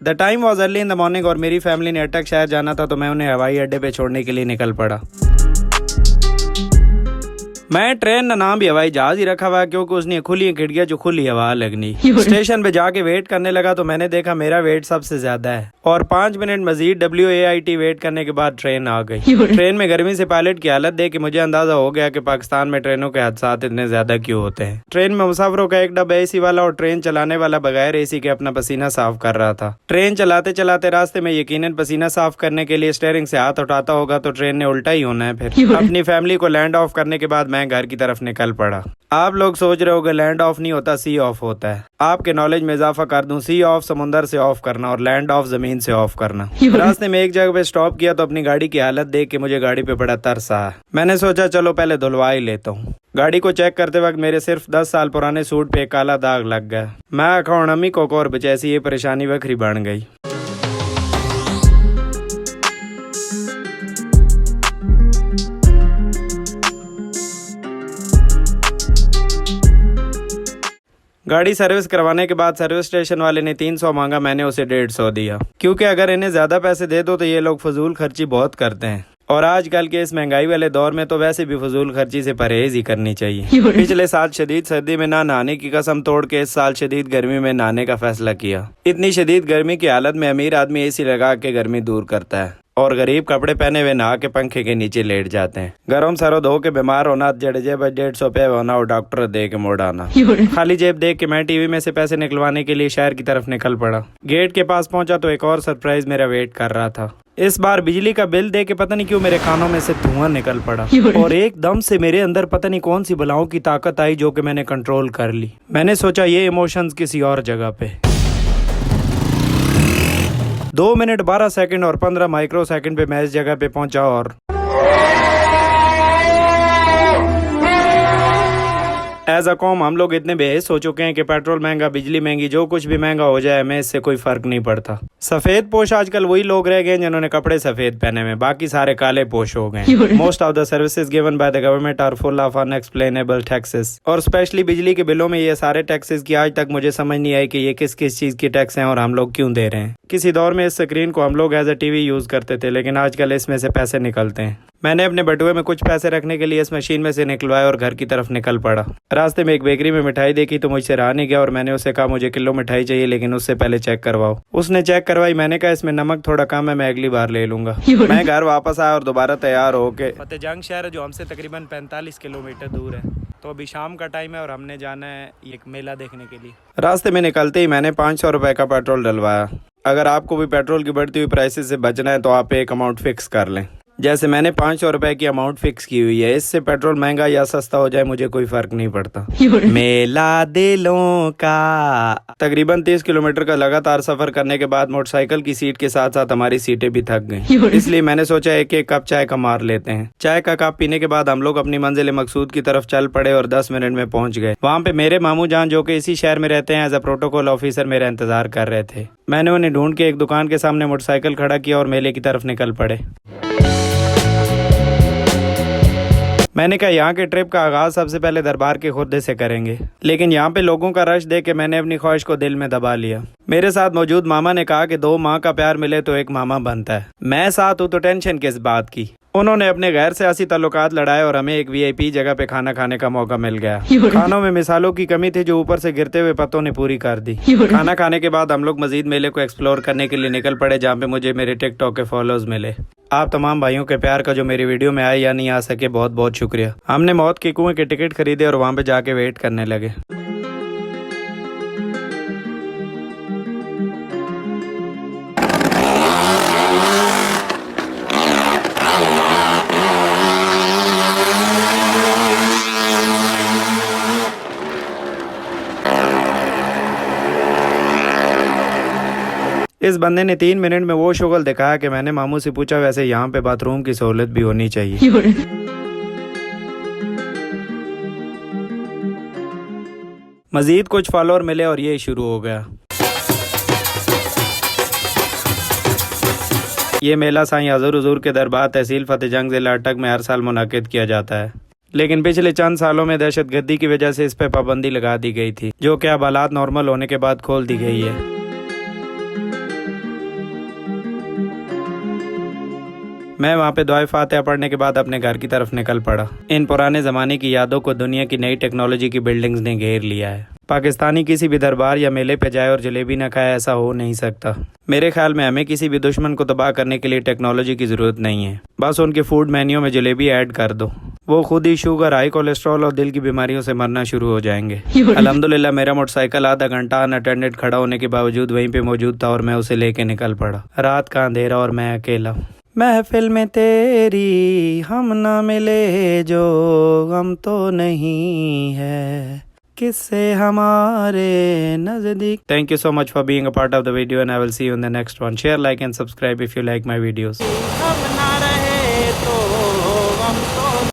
The time was early in the morning और मेरी family ने अटक शहर जाना था, तो मैं उन्हें हवाई अड्डे पे छोड़ने के लिए निकल पड़ा। मैं ट्रेन का नाम भी हवाई जहाज ही रखा हुआ क्योंकि उसने खुली खिड़कियां जो खुली हवा लगनी। स्टेशन पे जाके वेट करने लगा तो मैंने देखा मेरा वेट सबसे ज्यादा है और 5 मिनट मजीद WAIT वेट करने के बाद ट्रेन आ गई। ट्रेन में गर्मी से पायलट की हालत देख के मुझे अंदाजा हो गया कि पाकिस्तान में ट्रेनों के हादसा इतने ज्यादा क्यों होते हैं। ट्रेन में मुसाफिरों का एक डब्बा AC वाला और ट्रेन चलाने वाला बगैर AC के अपना पसीना साफ कर रहा था। ट्रेन चलाते चलाते रास्ते में यकीनन पसीना साफ करने के लिए स्टीयरिंग से हाथ उठाता होगा तो ट्रेन ने उल्टा ही होना है। फिर अपनी फैमिली को लैंड ऑफ करने के बाद मैं घर की तरफ निकल पड़ा। आप लोग सोच रहे होगे लैंड ऑफ नहीं होता, सी ऑफ होता है। आपके नॉलेज में इजाफा कर दूं, सी ऑफ समुंदर से ऑफ करना और लैंड ऑफ जमीन से ऑफ करना। रास्ते में एक जगह पे स्टॉप किया तो अपनी गाड़ी की हालत देख के मुझे गाड़ी पे बड़ा तरस आया। मैंने सोचा चलो पहले धुलवा ही लेता हूँ। गाड़ी को चेक करते वक्त मेरे सिर्फ 10 साल पुराने सूट पे एक काला दाग लग गया। मैं अकाउंट अम्मी को और बचैसी ये परेशानी वखरी बन गई। गाड़ी सर्विस करवाने के बाद सर्विस स्टेशन वाले ने 300 मांगा, मैंने उसे 150 दिया क्योंकि अगर इन्हें ज्यादा पैसे दे दो तो ये लोग फजूल खर्ची बहुत करते हैं और आजकल के इस महंगाई वाले दौर में तो वैसे भी फजूल खर्ची से परहेज ही करनी चाहिए। पिछले साल शदीद सर्दी में ना नहाने की कसम तोड़ के इस साल शदीद गर्मी में नहाने का फैसला किया। इतनी शदीद गर्मी की हालत में अमीर आदमी AC लगा के गर्मी दूर करता है और गरीब कपड़े पहने हुए नहा के पंखे के नीचे लेट जाते हैं। गरम सरो धो के बीमार होना, जडेजे बस 150 पे होना और डॉक्टर दे के मोड़ आना। खाली जेब देख के मैं टीवी में से पैसे निकलवाने के लिए शहर की तरफ निकल पड़ा। गेट के पास पहुंचा तो एक और सरप्राइज मेरा वेट कर रहा था। इस बार बिजली का बिल दे के पता नहीं क्यों मेरे कानों में से धुआं निकल पड़ा और एकदम से मेरे अंदर पता नहीं कौन सी बलाओं की ताकत आई जो कि मैंने कंट्रोल कर ली। मैंने सोचा ये इमोशंस किसी और जगह पे। 2 मिनट 12 सेकंड और 15 माइक्रो सेकंड पे मैं इस जगह पे पहुंचा और एज अ कॉम हम लोग इतने बेहस हो चुके हैं कि पेट्रोल महंगा, बिजली महंगी, जो कुछ भी महंगा हो जाए हमें इससे कोई फर्क नहीं पड़ता। सफेद पोश आजकल वही लोग रह गए जिन्होंने कपड़े सफेद पहने हुए, बाकी सारे काले पोश हो गए। Most of the services given by the government are full of unexplainable taxes और स्पेशली बिजली के बिलों में ये सारे टैक्सेस की आज तक मुझे समझ नहीं आई कि ये किस किस चीज की टैक्स हैं और हम लोग क्यों दे रहे हैं। किसी दौर में इस स्क्रीन को हम लोग एज अ टीवी यूज करते थे लेकिन आजकल इसमें से पैसे निकलते हैं। मैंने अपने बटुए में कुछ पैसे रखने के लिए इस मशीन में से निकलवाए और घर की तरफ निकल पड़ा। रास्ते में एक बेकरी में मिठाई देखी तो मुझसे रहा नहीं गया और मैंने उसे कहा मुझे किलो मिठाई चाहिए लेकिन उससे पहले चेक करवाओ। उसने चेक करवाई। मैंने कहा इसमें नमक थोड़ा कम है, मैं अगली बार ले लूंगा। मैं घर वापस आया और दोबारा तैयार होके फतेहजंग शहर जो हमसे तकरीबन 45 किलोमीटर दूर है, तो अभी शाम का टाइम है और हमने जाना है एक मेला देखने के लिए। रास्ते में निकलते ही मैंने 500 रुपए का पेट्रोल डलवाया। अगर आपको भी पेट्रोल की बढ़ती हुई प्राइसेस से बचना है तो आप एक अमाउंट फिक्स कर लें। जैसे मैंने 500 रुपए की अमाउंट फिक्स की हुई है। इससे पेट्रोल महंगा या सस्ता हो जाए मुझे कोई फर्क नहीं पड़ता। मेला दिलों का। तकरीबन 30 किलोमीटर का लगातार सफर करने के बाद मोटरसाइकिल की सीट के साथ साथ हमारी सीटें भी थक गईं। इसलिए मैंने सोचा एक एक कप चाय का मार लेते हैं। चाय का कप पीने के बाद हम लोग अपनी मंजिल मकसूद की तरफ चल पड़े और 10 मिनट में पहुंच गए। वहाँ पे मेरे मामू जान जो कि इसी शहर में रहते हैं एज अ प्रोटोकॉल ऑफिसर मेरा इंतजार कर रहे थे। मैंने उन्हें ढूंढ के एक दुकान के सामने मोटरसाइकिल खड़ा किया और मेले की तरफ निकल पड़े। मैंने कहा यहाँ के ट्रिप का आगाज सबसे पहले दरबार के खुर्दे से करेंगे, लेकिन यहाँ पे लोगों का रश देख के मैंने अपनी ख्वाहिश को दिल में दबा लिया। मेरे साथ मौजूद मामा ने कहा कि 2 माँ का प्यार मिले तो एक मामा बनता है। मैं साथ हूँ तो टेंशन किस बात की। उन्होंने अपने गैर सियासी ताल्लुकात लड़ाए और हमें एक VIP जगह पे खाना खाने का मौका मिल गया। खानों में मिसालों की कमी थी जो ऊपर से गिरते हुए पत्तों ने पूरी कर दी। खाना खाने के बाद हम लोग मजीद मेले को एक्सप्लोर करने के लिए निकल पड़े जहाँ पे मुझे मेरे टिकटॉक के फॉलोअर्स मिले। आप तमाम भाइयों के प्यार का जो मेरी वीडियो में आए या नहीं आ सके बहुत बहुत शुक्रिया। हमने मौत के कुएं के टिकट खरीदे और वहाँ पे जाके वेट करने लगे। इस बंदे ने 3 मिनट में वो शुगल दिखाया कि मैंने मामू से पूछा वैसे यहाँ पे बाथरूम की सहूलत भी होनी चाहिए। मजीद कुछ फॉलोअर मिले और ये शुरू हो गया। ये मेला साईं हजूर हुजूर के दरबार तहसील फतेहजंग जिला अटक में हर साल मुनाकिद किया जाता है, लेकिन पिछले चंद सालों में दहशतगर्दी की वजह से इस पर पाबंदी लगा दी गई थी, जो कि अब हालात नॉर्मल होने के बाद खोल दी गई है। मैं वहाँ पे दुआ फातिहा पढ़ने के बाद अपने घर की तरफ निकल पड़ा। इन पुराने ज़माने की यादों को दुनिया की नई टेक्नोलॉजी की बिल्डिंग्स ने घेर लिया है। पाकिस्तानी किसी भी दरबार या मेले पे जाए और जलेबी ना खाए, ऐसा हो नहीं सकता। मेरे ख्याल में हमें किसी भी दुश्मन को तबाह करने के लिए टेक्नोलॉजी की ज़रूरत नहीं है, बस उनके फूड मेन्यू में जलेबी ऐड कर दो, वो खुद ही शुगर, हाई कोलेस्ट्रॉल और दिल की बीमारियों से मरना शुरू हो जाएंगे। अल्हम्दुलिल्लाह मेरा मोटरसाइकिल आधा घंटा अनअटेंडेड खड़ा होने के बावजूद वहीं पे मौजूद था और मैं उसे लेके निकल पड़ा। रात का अंधेरा और मैं अकेला। महफिल में तेरी हम ना मिले जो गम तो नहीं है, किससे हमारे नजदीक। Thank you so much for being a part of the video and I will see you in the next one. Share, like and subscribe if you like my videos.